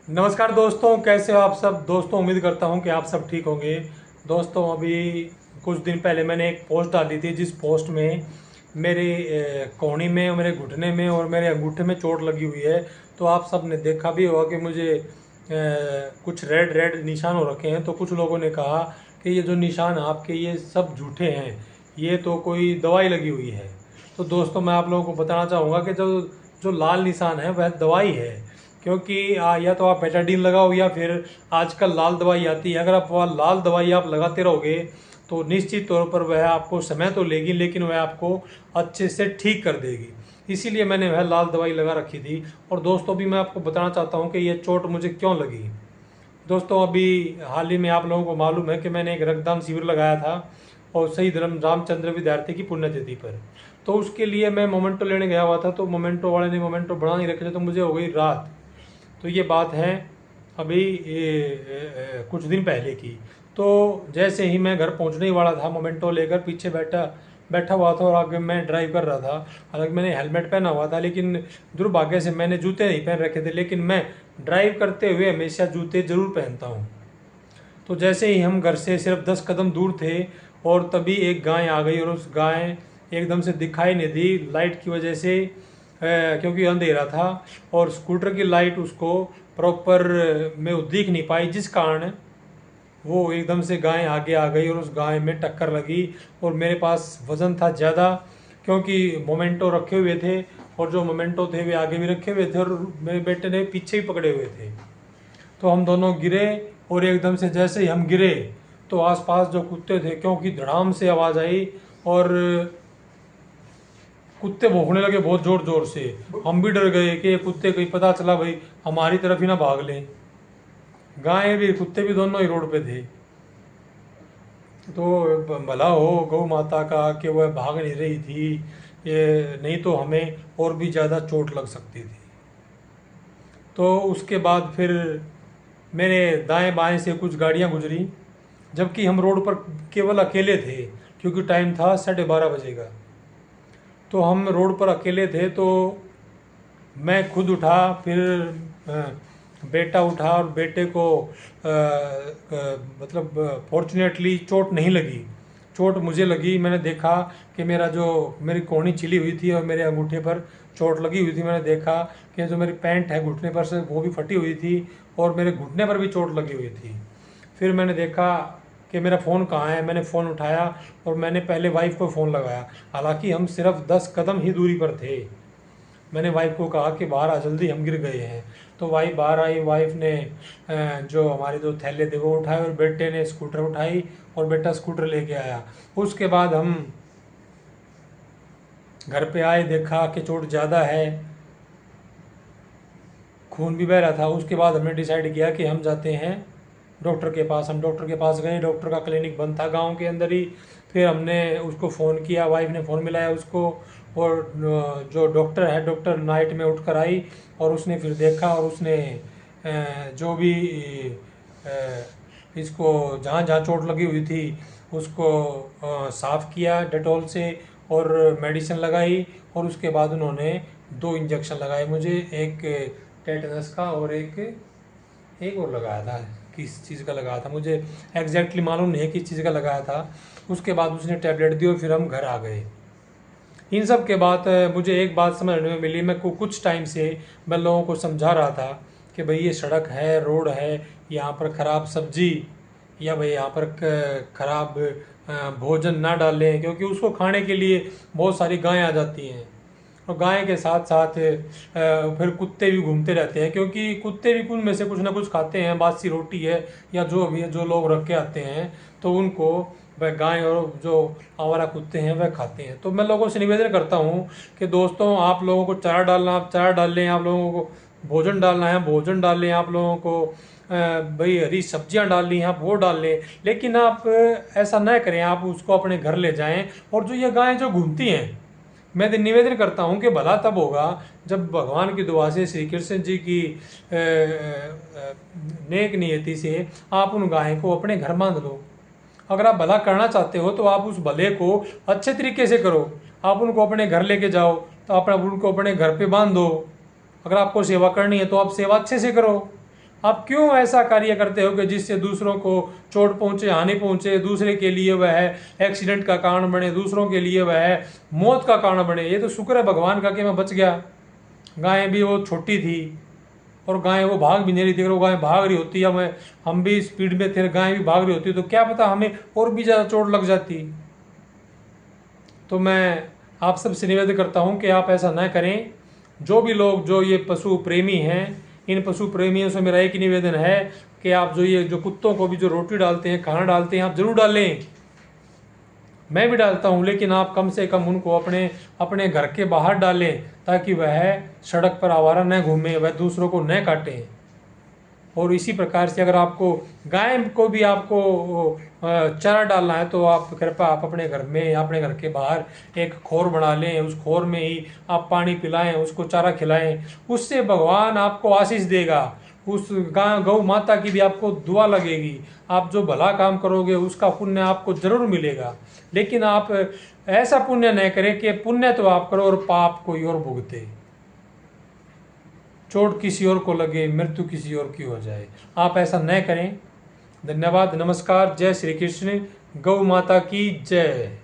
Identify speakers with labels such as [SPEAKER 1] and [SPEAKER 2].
[SPEAKER 1] नमस्कार दोस्तों, कैसे हो आप सब। दोस्तों उम्मीद करता हूं कि आप सब ठीक होंगे। दोस्तों अभी कुछ दिन पहले मैंने एक पोस्ट डाली थी, जिस पोस्ट में मेरी कोहनी में और मेरे घुटने में और मेरे अंगूठे में चोट लगी हुई है। तो आप सब ने देखा भी होगा कि मुझे कुछ रेड रेड निशान हो रखे हैं। तो कुछ लोगों ने कहा कि ये जो निशान आपके ये सब झूठे हैं, ये तो कोई दवाई लगी हुई है। तो दोस्तों मैं आप लोगों को बताना चाहूँगा कि जो जो लाल निशान है वह दवाई है। क्योंकि या तो आप बेटाडीन लगाओ या फिर आजकल लाल दवाई आती है। अगर आप वह लाल दवाई आप लगाते रहोगे तो निश्चित तौर पर वह आपको समय तो लेगी, लेकिन वह आपको अच्छे से ठीक कर देगी। इसीलिए मैंने वह लाल दवाई लगा रखी थी। और दोस्तों भी मैं आपको बताना चाहता हूँ कि यह चोट मुझे क्यों लगी। दोस्तों अभी हाल ही में आप लोगों को मालूम है कि मैंने एक रक्तदान शिविर लगाया था, और शहीद रामचंद्र विद्यार्थी की पुण्यतिथि पर। तो उसके लिए मैं मोमेंटो लेने गया हुआ था। तो मोमेंटो वाले ने मोमेंटो बना नहीं रखे थे, तो मुझे हो गई रात। तो ये बात है अभी कुछ दिन पहले की। तो जैसे ही मैं घर पहुंचने ही वाला था, मोमेंटो लेकर पीछे बैठा बैठा हुआ था और आगे मैं ड्राइव कर रहा था। हालांकि मैंने हेलमेट पहना हुआ था, लेकिन दुर्भाग्य से मैंने जूते नहीं पहन रखे थे। लेकिन मैं ड्राइव करते हुए हमेशा जूते जरूर पहनता हूँ। तो जैसे ही हम घर से सिर्फ 10 कदम दूर थे, और तभी एक गाय आ गई, और उस गाय एकदम से दिखाई नहीं दी लाइट की वजह से, क्योंकि अंधेरा था और स्कूटर की लाइट उसको प्रॉपर में वो दिख नहीं पाई, जिस कारण वो एकदम से गाय आगे आ गई और उस गाय में टक्कर लगी। और मेरे पास वज़न था ज़्यादा, क्योंकि मोमेंटो रखे हुए थे, और जो मोमेंटो थे वे आगे भी रखे हुए थे और मेरे बेटे ने पीछे भी पकड़े हुए थे। तो हम दोनों गिरे, और एकदम से जैसे ही हम गिरे तो आसपास जो कुत्ते थे, क्योंकि धड़ाम से आवाज़ आई और कुत्ते भौंकने लगे बहुत जोर जोर से। हम भी डर गए कि ये कुत्ते कहीं पता चला भाई हमारी तरफ ही ना भाग लें। गाय भी कुत्ते भी दोनों ही रोड पे थे। तो भला हो गौ माता का कि वह भाग नहीं रही थी, ये नहीं तो हमें और भी ज़्यादा चोट लग सकती थी। तो उसके बाद फिर मेरे दाएं बाएं से कुछ गाड़ियां गुजरी, जबकि हम रोड पर केवल अकेले थे, क्योंकि टाइम था 12:30 बजे का। तो हम रोड पर अकेले थे। तो मैं खुद उठा, फिर बेटा उठा, और बेटे को मतलब फॉर्चुनेटली चोट नहीं लगी। चोट मुझे लगी। मैंने देखा कि मेरी कोहनी छिली हुई थी और मेरे अंगूठे पर चोट लगी हुई थी। मैंने देखा कि जो मेरी पैंट है घुटने पर से वो भी फटी हुई थी, और मेरे घुटने पर भी चोट लगी हुई थी। फिर मैंने देखा कि मेरा फ़ोन कहाँ है। मैंने फ़ोन उठाया और मैंने पहले वाइफ को फ़ोन लगाया। हालांकि हम सिर्फ 10 कदम ही दूरी पर थे। मैंने वाइफ को कहा कि बाहर आ, जल्दी हम गिर गए हैं। तो वाइफ बाहर आई। वाइफ ने जो हमारे दो थैले थे वो उठाए, और बेटे ने स्कूटर उठाई, और बेटा स्कूटर लेके आया। उसके बाद हम घर पे आए, देखा कि चोट ज़्यादा है, खून भी बह रहा था। उसके बाद हमने डिसाइड किया कि हम जाते हैं डॉक्टर के पास। हम डॉक्टर के पास गए। डॉक्टर का क्लिनिक बंद था गांव के अंदर ही। फिर हमने उसको फ़ोन किया, वाइफ ने फ़ोन मिलाया उसको, और जो डॉक्टर है, डॉक्टर नाइट में उठ कर आई, और उसने फिर देखा, और उसने जो भी इसको जहाँ जहाँ चोट लगी हुई थी उसको साफ़ किया डेटॉल से, और मेडिसिन लगाई। और उसके बाद उन्होंने 2 इंजेक्शन लगाए मुझे, एक टेटनस का और एक एक और लगाया था। किस चीज़ का लगाया था मुझे एग्जैक्टली मालूम नहीं है किस चीज़ का लगाया था। उसके बाद उसने टैबलेट दी और फिर हम घर आ गए। इन सब के बाद मुझे एक बात समझने में मिली। मैं कुछ टाइम से मैं लोगों को समझा रहा था कि भाई ये सड़क है, रोड है, यहाँ पर ख़राब सब्जी या भाई यहाँ पर ख़राब भोजन ना डालें, क्योंकि उसको खाने के लिए बहुत सारी गायें आ जाती हैं। और गाय के साथ साथ फिर कुत्ते भी घूमते रहते हैं, क्योंकि कुत्ते भी उनमें से कुछ ना कुछ खाते हैं। बासी रोटी है या जो भी है, जो लोग रख के आते हैं, तो उनको वह गाय और जो आवारा कुत्ते हैं वह खाते हैं। तो मैं लोगों से निवेदन करता हूँ कि दोस्तों, आप लोगों को चारा डालना, आप चारा डाल लें। आप लोगों को भोजन डालना है, भोजन डाल लें। आप लोगों को भाई हरी सब्जियां डालनी है, आप वो डाल लें। लेकिन आप ऐसा न करें, आप उसको अपने घर ले जाएं। और जो ये गायें जो घूमती हैं, मैं तो निवेदन करता हूँ कि भला तब होगा जब भगवान की दुआ से, श्री कृष्ण जी की नेक नियति से आप उन गाय को अपने घर बांध लो। अगर आप भला करना चाहते हो तो आप उस भले को अच्छे तरीके से करो। आप उनको अपने घर लेके जाओ, तो आप उनको अपने घर पे बांध दो। अगर आपको सेवा करनी है तो आप सेवा अच्छे से करो। आप क्यों ऐसा कार्य करते हो कि जिससे दूसरों को चोट पहुंचे, हानि पहुंचे, दूसरे के लिए वह एक्सीडेंट का कारण बने, दूसरों के लिए वह मौत का कारण बने। ये तो शुक्र है भगवान का कि मैं बच गया। गाय भी वो छोटी थी और गाय वो भाग भी नहीं रही थी। अगर वो गाय भाग रही होती या मैं हम भी स्पीड में थे, गाय भी भाग रही होती, तो क्या पता हमें और भी ज़्यादा चोट लग जाती। तो मैं आप सबसे निवेदन करता हूँ कि आप ऐसा न करें। जो भी लोग जो ये पशु प्रेमी हैं, इन पशु प्रेमियों से मेरा एक ही निवेदन है कि आप जो कुत्तों को भी जो रोटी डालते हैं, खाना डालते हैं, आप ज़रूर डालें। मैं भी डालता हूँ, लेकिन आप कम से कम उनको अपने अपने घर के बाहर डालें, ताकि वह सड़क पर आवारा न घूमे, वह दूसरों को न काटे। और इसी प्रकार से अगर आपको गाय को भी आपको चारा डालना है, तो आप कृपया आप अपने घर में, अपने घर के बाहर एक खोर बना लें, उस खोर में ही आप पानी पिलाएं, उसको चारा खिलाएं। उससे भगवान आपको आशीष देगा, उस गौ माता की भी आपको दुआ लगेगी। आप जो भला काम करोगे उसका पुण्य आपको जरूर मिलेगा। लेकिन आप ऐसा पुण्य न करें कि पुण्य तो आप करो और पाप कोई और भुगते, चोट किसी और को लगे, मृत्यु किसी और की हो जाए। आप ऐसा न करें। धन्यवाद, नमस्कार, जय श्री कृष्ण, गौ माता की जय।